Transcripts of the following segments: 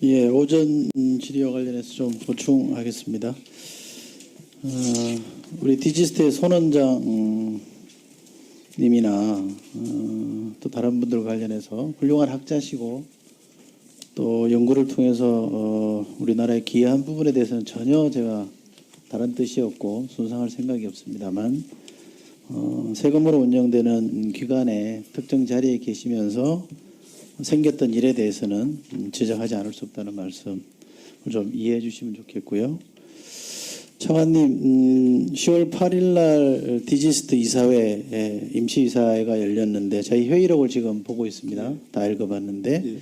예, 오전 질의와 관련해서 좀 보충하겠습니다. 우리 디지스트의 손 원장님이나 또 다른 분들 관련해서 훌륭한 학자시고 또 연구를 통해서 우리나라의 기여한 부분에 대해서는 전혀 제가 다른 뜻이 없고 손상할 생각이 없습니다만 세금으로 운영되는 기관의 특정 자리에 계시면서 생겼던 일에 대해서는 지적하지 않을 수 없다는 말씀을 좀 이해해 주시면 좋겠고요. 차관님, 10월 8일 날 디지스트 이사회 임시이사회가 열렸는데 저희 회의록을 지금 보고 있습니다. 다 읽어봤는데 예.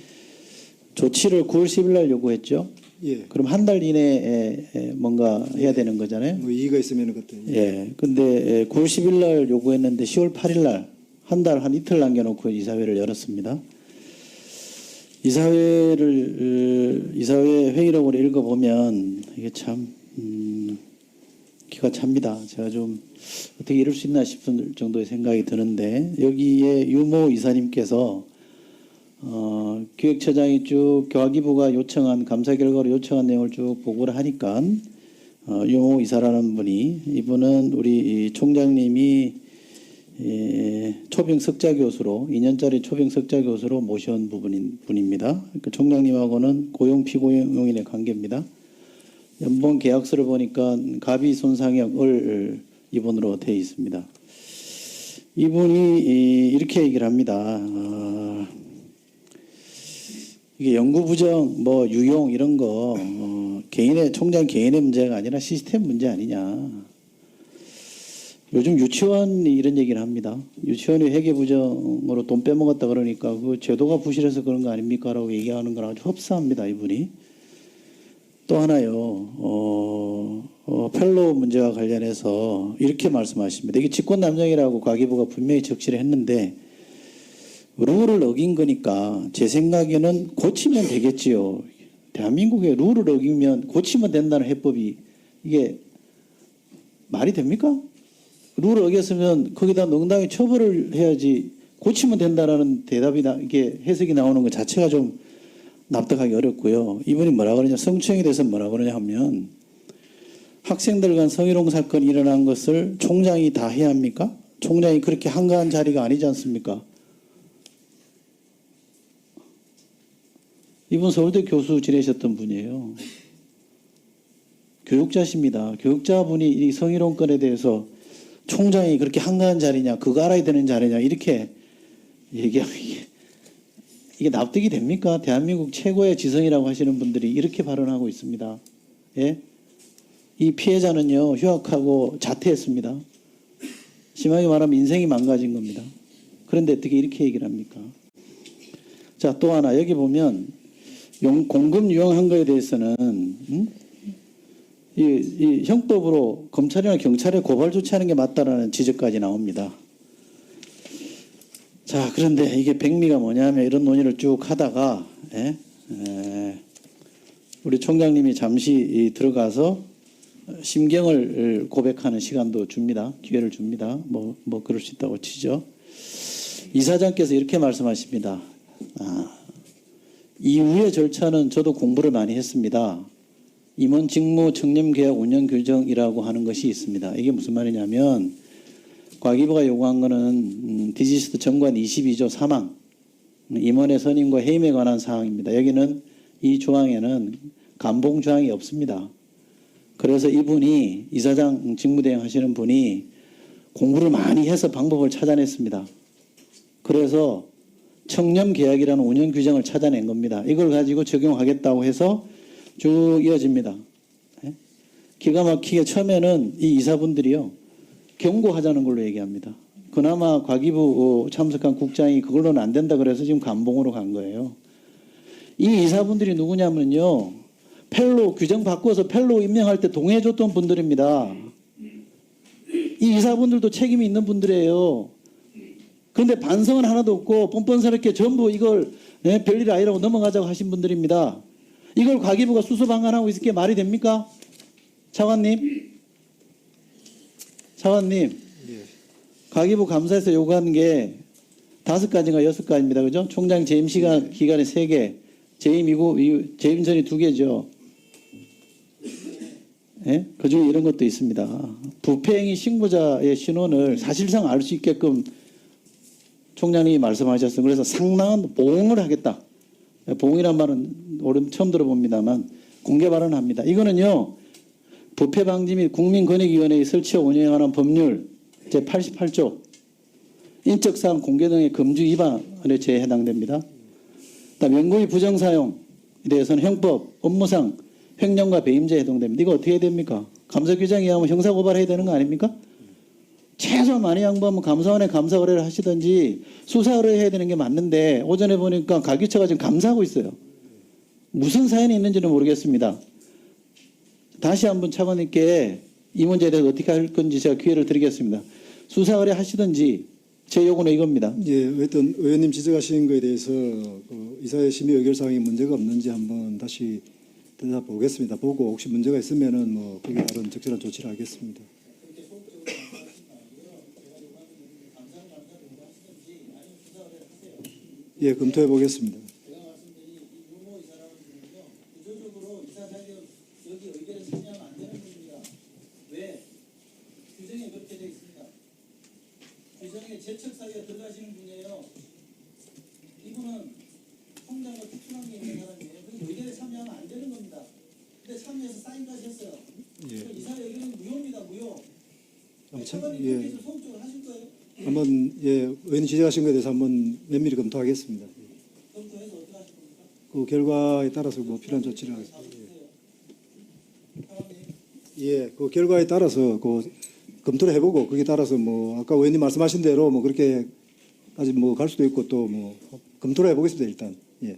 조치를 9월 10일 날 요구했죠. 예. 그럼 한 달 이내에 뭔가 해야 되는 거잖아요. 뭐 이의가 있으면 그때. 예. 근데 9월 10일 날 요구했는데 10월 8일 날 한 달 한 이틀 남겨놓고 이사회를 열었습니다. 이사회 회의록을 읽어보면 이게 참 기가 찹니다. 제가 좀 어떻게 이럴 수 있나 싶은 정도의 생각이 드는데 여기에 유모 이사님께서 기획처장이 쭉 교화기부가 요청한 감사 결과로 요청한 내용을 쭉 보고를 하니까 유모 이사라는 분이 이분은 우리 총장님이 초빙 석자 교수로 2년짜리 초빙 석자 교수로 모셔온 분입니다. 그 총장님하고는 고용 피고용인의 관계입니다. 연봉 계약서를 보니까 가비 손상액을 이분으로 되어 있습니다. 이분이 이렇게 얘기를 합니다. 이게 연구 부정, 뭐 유용 이런 거 총장 개인의 문제가 아니라 시스템 문제 아니냐. 요즘 유치원이 이런 얘기를 합니다. 유치원이 회계 부정으로 돈 빼먹었다 그러니까 그 제도가 부실해서 그런 거 아닙니까? 라고 얘기하는 거랑 아주 흡사합니다. 이분이. 또 하나요. 펠로우 문제와 관련해서 이렇게 말씀하십니다. 이게 직권남용이라고 과기부가 분명히 적시를 했는데 룰을 어긴 거니까 제 생각에는 고치면 되겠지요. 대한민국의 룰을 어기면 고치면 된다는 해법이 이게 말이 됩니까? 룰을 어겼으면 거기다 농당히 처벌을 해야지 고치면 된다라는 대답이 이게 해석이 나오는 것 자체가 좀 납득하기 어렵고요. 이분이 뭐라 그러냐, 성추행에 대해서 뭐라 그러냐 하면 학생들 간 성희롱 사건이 일어난 것을 총장이 다 해야 합니까? 총장이 그렇게 한가한 자리가 아니지 않습니까? 이분 서울대 교수 지내셨던 분이에요. 교육자십니다. 교육자분이 이 성희롱 건에 대해서 총장이 그렇게 한가한 자리냐, 그거 알아야 되는 자리냐 이렇게 얘기하면 이게 납득이 됩니까? 대한민국 최고의 지성이라고 하시는 분들이 이렇게 발언하고 있습니다. 예? 이 피해자는요, 휴학하고 자퇴했습니다. 심하게 말하면 인생이 망가진 겁니다. 그런데 어떻게 이렇게 얘기를 합니까? 자, 또 하나 여기 보면 공금 유용한 거에 대해서는 이 형법으로 검찰이나 경찰에 고발 조치하는 게 맞다라는 지적까지 나옵니다. 자, 그런데 이게 백미가 뭐냐면 이런 논의를 쭉 하다가 우리 총장님이 잠시 들어가서 심경을 고백하는 시간도 줍니다. 기회를 줍니다. 뭐 그럴 수 있다고 치죠. 이사장께서 이렇게 말씀하십니다. 이후의 절차는 저도 공부를 많이 했습니다. 임원 직무 청렴계약 운영 규정이라고 하는 것이 있습니다. 이게 무슨 말이냐면 과기부가 요구한 거는 디지스트 정관 22조 3항 임원의 선임과 해임에 관한 사항입니다. 여기는 이 조항에는 감봉 조항이 없습니다. 그래서 이분이 이사장 직무대행 하시는 분이 공부를 많이 해서 방법을 찾아냈습니다. 그래서 청렴계약이라는 운영 규정을 찾아낸 겁니다. 이걸 가지고 적용하겠다고 해서 쭉 이어집니다. 기가 막히게 처음에는 이 이사분들이요, 경고하자는 걸로 얘기합니다. 그나마 과기부 참석한 국장이 그걸로는 안 된다 그래서 지금 감봉으로 간 거예요. 이 이사분들이 누구냐면요, 펠로우 규정 바꿔서 펠로우 임명할 때 동의해줬던 분들입니다. 이 이사분들도 책임이 있는 분들이에요. 그런데 반성은 하나도 없고 뻔뻔스럽게 전부 이걸 별일 아니라고 넘어가자고 하신 분들입니다. 이걸 과기부가 수수방관하고 있을 게 말이 됩니까? 차관님? 예. 과기부 감사에서 요구한 게 5가지인가 6가지입니다. 그죠? 총장 재임 기간에 3개, 재임선이 2개죠. 예? 그중에 이런 것도 있습니다. 부패행위 신고자의 신원을 사실상 알 수 있게끔 총장님이 말씀하셨어요. 그래서 상당한 보응을 하겠다. 보응이란 말은 오늘 처음 들어봅니다만 공개 발언합니다. 이거는요. 부패방지 및 국민권익위원회의 설치와 운영에 관한 법률 제88조 인적사항 공개 등의 금지 위반에 죄에 해당됩니다. 그다음 연구의 부정사용에 대해서는 형법, 업무상 횡령과 배임죄에 해당됩니다. 이거 어떻게 해야 됩니까? 감사규정에 의하면 형사고발해야 되는 거 아닙니까? 최소한 많이 양보하면 감사원에 감사 의뢰를 하시든지 수사 의뢰해야 되는 게 맞는데 오전에 보니까 가기처가 지금 감사하고 있어요. 무슨 사연이 있는지는 모르겠습니다. 다시 한번 차관님께 이 문제에 대해서 어떻게 할 건지 제가 기회를 드리겠습니다. 수사 의뢰 하시든지 제 요구는 이겁니다. 예, 어떤 의원님 지적하신 거에 대해서 그 이사회 심의 의결 사항에 문제가 없는지 한번 다시 들여다보겠습니다. 보고 혹시 문제가 있으면은 뭐 거기에 따른 적절한 조치를 하겠습니다. 예, 검토해 보겠습니다. 제가 말씀드린 이 유모 이사라는 분은요, 구조적으로 이사 자격 여기 의결에 참여하면 안 되는 분입니다. 왜? 규정에 그렇게 되어 있습니다. 규정에 재척 사유에 들어가시는 분이에요. 이분은 총장과 특수한 게 있는 사람이에요. 그리고 의결에 참여하면 안 되는 겁니다. 근데 참여해서 사인까지 했어요. 예. 이사 의결은 무효입니다. 무효. 참, 차관님 예. 그렇게 소극적으로 하실 거예요? 한번 예, 의원님 지적하신 거에 대해서 한번 면밀히 검토하겠습니다. 검토해서 어떻게 하실 겁니까? 그 결과에 따라서 뭐 필요한 조치를 하겠습니다. 차관님. 예, 그 결과에 따라서 그 검토를 해보고 거기에 따라서 뭐 아까 의원님 말씀하신 대로 뭐 그렇게까지 뭐 갈 수도 있고 또 뭐 검토를 해보겠습니다 일단. 예.